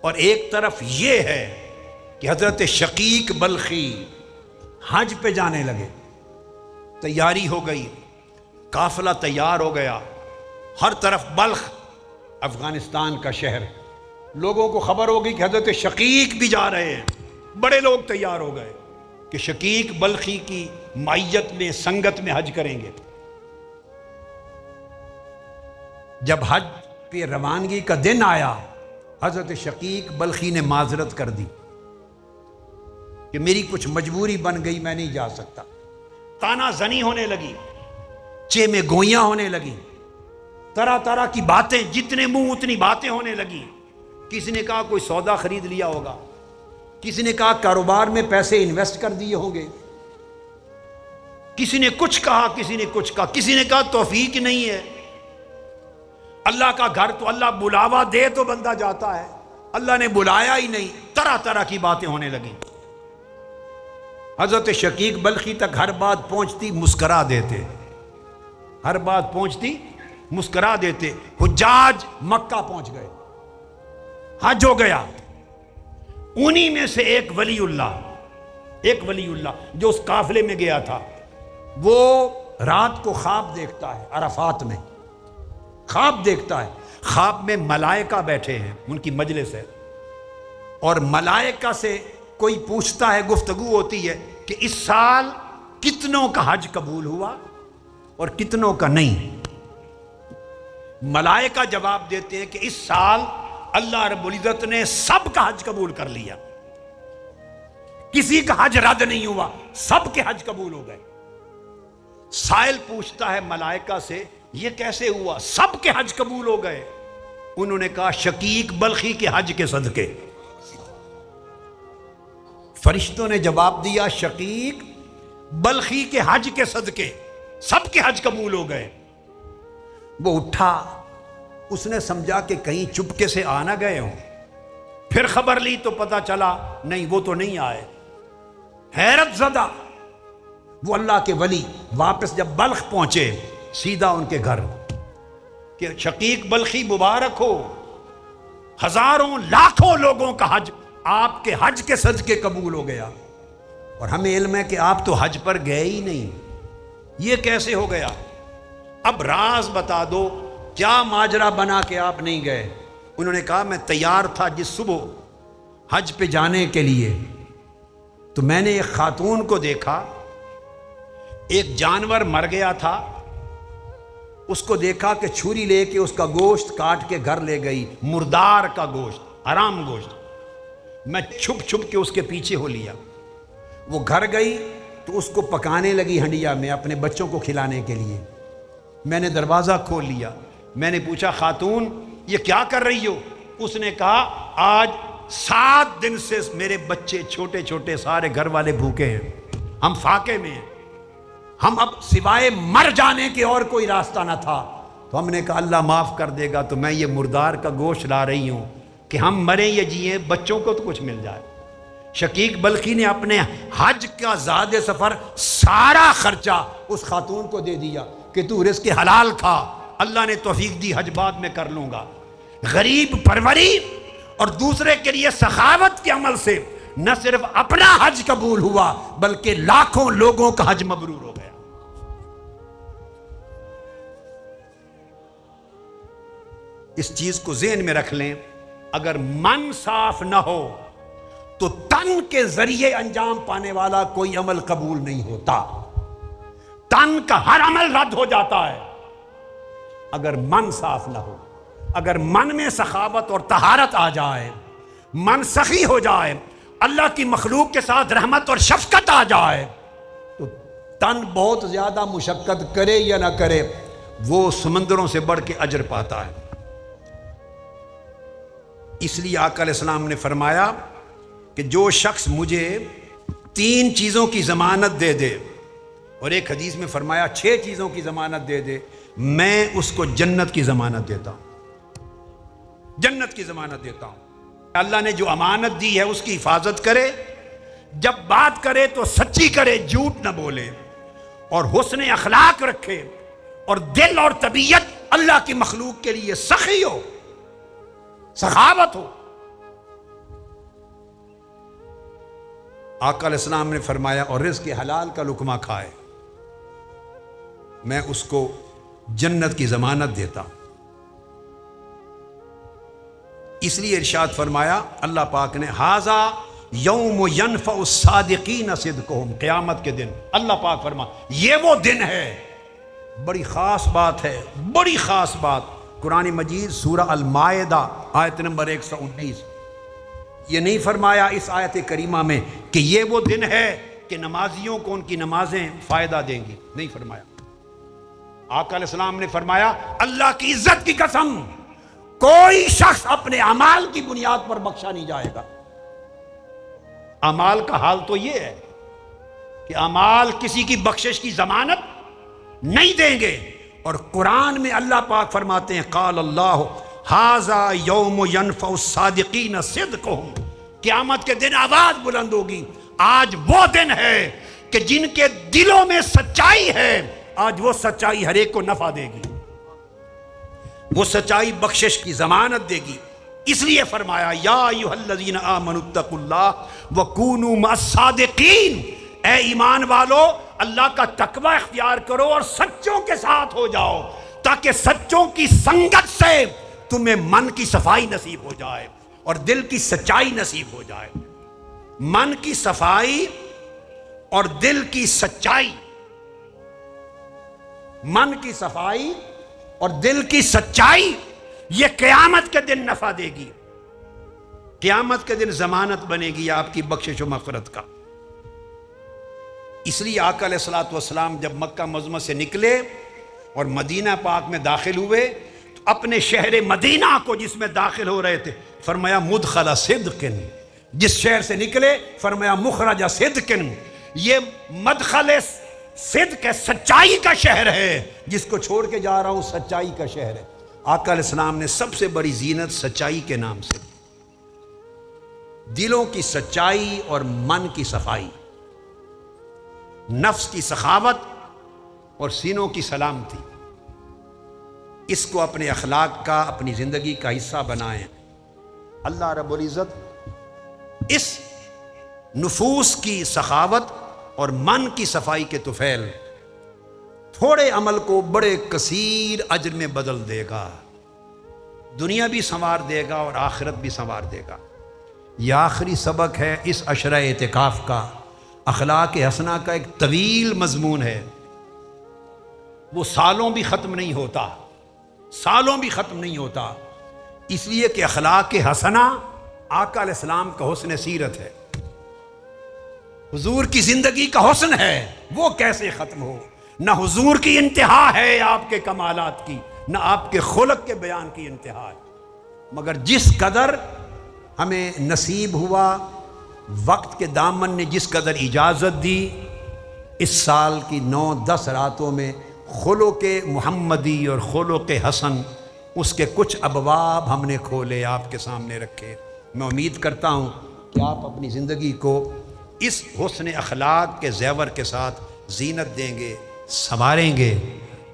اور ایک طرف یہ ہے کہ حضرت شقیق بلخی حج پہ جانے لگے، تیاری ہو گئی، قافلہ تیار ہو گیا، ہر طرف بلخ افغانستان کا شہر. لوگوں کو خبر ہوگی کہ حضرت شقیق بھی جا رہے ہیں. بڑے لوگ تیار ہو گئے کہ شقیق بلخی کی معیت میں، سنگت میں حج کریں گے. جب حج پہ روانگی کا دن آیا، حضرت شقیق بلخی نے معذرت کر دی کہ میری کچھ مجبوری بن گئی، میں نہیں جا سکتا. تانا زنی ہونے لگی، چے میں گوئیاں ہونے لگی، طرح طرح کی باتیں، جتنے منہ اتنی باتیں ہونے لگی. کسی نے کہا کوئی سودا خرید لیا ہوگا، کسی نے کہا کاروبار میں پیسے انویسٹ کر دیے ہوں گے، کسی نے کچھ کہا، کسی نے کچھ کہا، کسی نے کہا توفیق نہیں ہے. اللہ کا گھر تو اللہ بلاوا دے تو بندہ جاتا ہے، اللہ نے بلایا ہی نہیں. طرح طرح کی باتیں ہونے لگیں. حضرت شقیق بلخی تک ہر بات پہنچتی مسکرا دیتے، ہر بات پہنچتی مسکرا دیتے. حجاج مکہ پہنچ گئے، حج ہو گیا. انہی میں سے ایک ولی اللہ جو اس قافلے میں گیا تھا، وہ رات کو خواب دیکھتا ہے. عرفات میں خواب دیکھتا ہے. خواب میں ملائکہ بیٹھے ہیں، ان کی مجلس ہے، اور ملائکہ سے کوئی پوچھتا ہے، گفتگو ہوتی ہے کہ اس سال کتنوں کا حج قبول ہوا اور کتنوں کا نہیں. ملائکہ جواب دیتے ہیں کہ اس سال اللہ رب العزت نے سب کا حج قبول کر لیا، کسی کا حج رد نہیں ہوا، سب کے حج قبول ہو گئے. سائل پوچھتا ہے ملائکہ سے یہ کیسے ہوا، سب کے حج قبول ہو گئے؟ انہوں نے کہا شقیق بلخی کے حج کے صدقے. فرشتوں نے جواب دیا شقیق بلخی کے حج کے صدقے سب کے حج قبول ہو گئے. وہ اٹھا، اس نے سمجھا کہ کہیں چپکے سے آ نہ گئے ہوں. پھر خبر لی تو پتا چلا نہیں، وہ تو نہیں آئے. حیرت زدہ وہ اللہ کے ولی واپس جب بلخ پہنچے، سیدھا ان کے گھر کہ شقیق بلخی مبارک ہو، ہزاروں لاکھوں لوگوں کا حج آپ کے حج کے صدقے قبول ہو گیا، اور ہمیں علم ہے کہ آپ تو حج پر گئے ہی نہیں، یہ کیسے ہو گیا؟ اب راز بتا دو، کیا ماجرا بنا کہ آپ نہیں گئے؟ انہوں نے کہا میں تیار تھا جس صبح حج پہ جانے کے لیے، تو میں نے ایک خاتون کو دیکھا، ایک جانور مر گیا تھا، اس کو دیکھا کہ چھری لے کے اس کا گوشت کاٹ کے گھر لے گئی، مردار کا گوشت، حرام گوشت. میں چھپ چھپ کے اس کے پیچھے ہو لیا. وہ گھر گئی تو اس کو پکانے لگی ہنڈیا میں اپنے بچوں کو کھلانے کے لیے. میں نے دروازہ کھول لیا. میں نے پوچھا خاتون یہ کیا کر رہی ہو؟ اس نے کہا آج 7 دن سے میرے بچے چھوٹے چھوٹے سارے گھر والے بھوکے ہیں، ہم فاقے میں ہیں، ہم اب سوائے مر جانے کے اور کوئی راستہ نہ تھا. تو ہم نے کہا اللہ معاف کر دے گا، تو میں یہ مردار کا گوشت لا رہی ہوں کہ ہم مریں یا جیئیں بچوں کو تو کچھ مل جائے. شقیق بلخی نے اپنے حج کا زاد سفر سارا خرچہ اس خاتون کو دے دیا کہ تو رزق حلال کھا، اللہ نے توفیق دی حج بعد میں کر لوں گا. غریب پروری اور دوسرے کے لیے سخاوت کے عمل سے نہ صرف اپنا حج قبول ہوا بلکہ لاکھوں لوگوں کا حج مبرور ہو گیا. اس چیز کو ذہن میں رکھ لیں، اگر من صاف نہ ہو تو تن کے ذریعے انجام پانے والا کوئی عمل قبول نہیں ہوتا. تن کا ہر عمل رد ہو جاتا ہے اگر من صاف نہ ہو. اگر من میں سخاوت اور طہارت آ جائے، من سخی ہو جائے، اللہ کی مخلوق کے ساتھ رحمت اور شفقت آ جائے، تو تن بہت زیادہ مشقت کرے یا نہ کرے وہ سمندروں سے بڑھ کے اجر پاتا ہے. اس لیے آقا علیہ السلام نے فرمایا کہ جو شخص مجھے 3 چیزوں کی ضمانت دے دے، اور ایک حدیث میں فرمایا 6 چیزوں کی ضمانت دے دے، میں اس کو جنت کی ضمانت دیتا ہوں. جنت کی ضمانت دیتا ہوں. اللہ نے جو امانت دی ہے اس کی حفاظت کرے، جب بات کرے تو سچی کرے، جھوٹ نہ بولے، اور حسن اخلاق رکھے، اور دل اور طبیعت اللہ کی مخلوق کے لیے سخی ہو، سخاوت ہو. آقا علیہ السلام نے فرمایا اور رزق حلال کا لقمہ کھائے، میں اس کو جنت کی ضمانت دیتا ہوں. اس لیے ارشاد فرمایا اللہ پاک نے ھذا یوم ینفع الصادقین صدقہم، قیامت کے دن اللہ پاک فرما یہ وہ دن ہے. بڑی خاص بات ہے، بڑی خاص بات. قرآن مجید سورہ المائدہ آیت نمبر 119. یہ نہیں فرمایا اس آیت کریمہ میں کہ یہ وہ دن ہے کہ نمازیوں کو ان کی نمازیں فائدہ دیں گی، نہیں فرمایا. آقا علیہ السلام نے فرمایا اللہ کی عزت کی قسم کوئی شخص اپنے اعمال کی بنیاد پر بخشا نہیں جائے گا. اعمال کا حال تو یہ ہے کہ اعمال کسی کی بخشش کی ضمانت نہیں دیں گے. اور قرآن میں اللہ پاک فرماتے ہیں قال اللہ ھذا یوم ینفع الصادقین صدقہم، قیامت کے دن آواز بلند ہوگی آج وہ دن ہے کہ جن کے دلوں میں سچائی ہے، آج وہ سچائی ہر ایک کو نفع دے گی، وہ سچائی بخشش کی ضمانت دے گی. اس لیے فرمایا یا ایھا الذین آمنوا اتقوا اللہ وکونوا مع الصادقین، اے ایمان والو اللہ کا تقوی اختیار کرو اور سچوں کے ساتھ ہو جاؤ، تاکہ سچوں کی سنگت سے تمہیں من کی صفائی نصیب ہو جائے اور دل کی سچائی نصیب ہو جائے. من کی صفائی اور دل کی سچائی، من کی صفائی اور دل کی سچائی یہ قیامت کے دن نفع دے گی. قیامت کے دن ضمانت بنے گی آپ کی بخشش و مغفرت کا. اس لیے آقا علیہ الصلوۃ والسلام جب مکہ معظمہ سے نکلے اور مدینہ پاک میں داخل ہوئے تو اپنے شہر مدینہ کو جس میں داخل ہو رہے تھے فرمایا مدخل صدق، جس شہر سے نکلے فرمایا مخرج صدق. یہ مدخل صدق ہے، سچائی کا شہر ہے، جس کو چھوڑ کے جا رہا ہوں سچائی کا شہر ہے. آقا علیہ السلام نے سب سے بڑی زینت سچائی کے نام سے، دلوں کی سچائی اور من کی صفائی، نفس کی سخاوت اور سینوں کی سلامتی، اس کو اپنے اخلاق کا، اپنی زندگی کا حصہ بنائیں. اللہ رب العزت اس نفوس کی سخاوت اور من کی صفائی کے طفیل تھوڑے عمل کو بڑے کثیر اجر میں بدل دے گا. دنیا بھی سنوار دے گا اور آخرت بھی سنوار دے گا. یہ آخری سبق ہے اس عشرہ اعتکاف کا. اخلاق حسنہ کا ایک طویل مضمون ہے، وہ سالوں بھی ختم نہیں ہوتا، سالوں بھی ختم نہیں ہوتا. اس لیے کہ اخلاق حسنہ آقا علیہ السلام کا حسن سیرت ہے، حضور کی زندگی کا حسن ہے، وہ کیسے ختم ہو؟ نہ حضور کی انتہا ہے آپ کے کمالات کی، نہ آپ کے خلق کے بیان کی انتہا ہے. مگر جس قدر ہمیں نصیب ہوا، وقت کے دامن نے جس قدر اجازت دی، اس سال کی 9-10 راتوں میں خلق محمدی اور خلق حسن اس کے کچھ ابواب ہم نے کھولے، آپ کے سامنے رکھے. میں امید کرتا ہوں کہ آپ اپنی زندگی کو اس حسن اخلاق کے زیور کے ساتھ زینت دیں گے، سنواریں گے،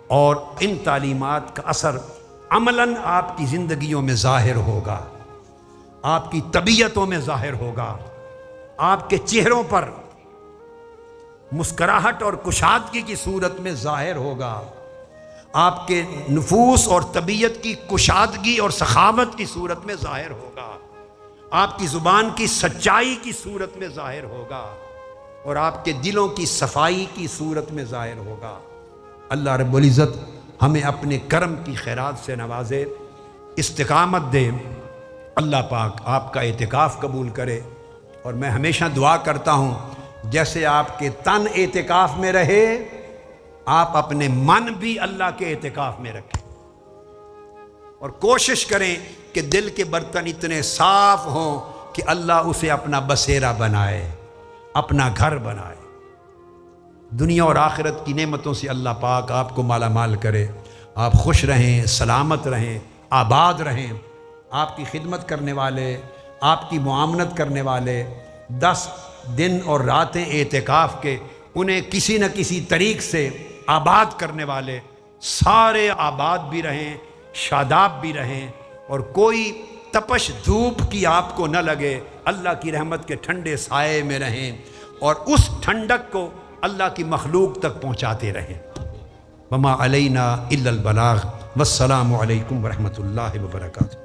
اور ان تعلیمات کا اثر عملاً آپ کی زندگیوں میں ظاہر ہوگا، آپ کی طبیعتوں میں ظاہر ہوگا، آپ کے چہروں پر مسکراہٹ اور کشادگی کی صورت میں ظاہر ہوگا، آپ کے نفوس اور طبیعت کی کشادگی اور سخاوت کی صورت میں ظاہر ہوگا، آپ کی زبان کی سچائی کی صورت میں ظاہر ہوگا اور آپ کے دلوں کی صفائی کی صورت میں ظاہر ہوگا۔ اللہ رب العزت ہمیں اپنے کرم کی خیرات سے نوازے، استقامت دے۔ اللہ پاک آپ کا اعتکاف قبول کرے۔ اور میں ہمیشہ دعا کرتا ہوں جیسے آپ کے تن اعتکاف میں رہے، آپ اپنے من بھی اللہ کے اعتکاف میں رکھیں، اور کوشش کریں کہ دل کے برتن اتنے صاف ہوں کہ اللہ اسے اپنا بسیرا بنائے، اپنا گھر بنائے۔ دنیا اور آخرت کی نعمتوں سے اللہ پاک آپ کو مالا مال کرے، آپ خوش رہیں، سلامت رہیں، آباد رہیں۔ آپ کی خدمت کرنے والے، آپ کی معاملت کرنے والے 10 دن اور راتیں اعتکاف کے، انہیں کسی نہ کسی طریق سے آباد کرنے والے سارے آباد بھی رہیں، شاداب بھی رہیں، اور کوئی تپش دھوپ کی آپ کو نہ لگے، اللہ کی رحمت کے ٹھنڈے سائے میں رہیں، اور اس ٹھنڈک کو اللہ کی مخلوق تک پہنچاتے رہیں۔ وما علینا الا البلاغ، والسلام علیکم ورحمۃ اللہ وبرکاتہ۔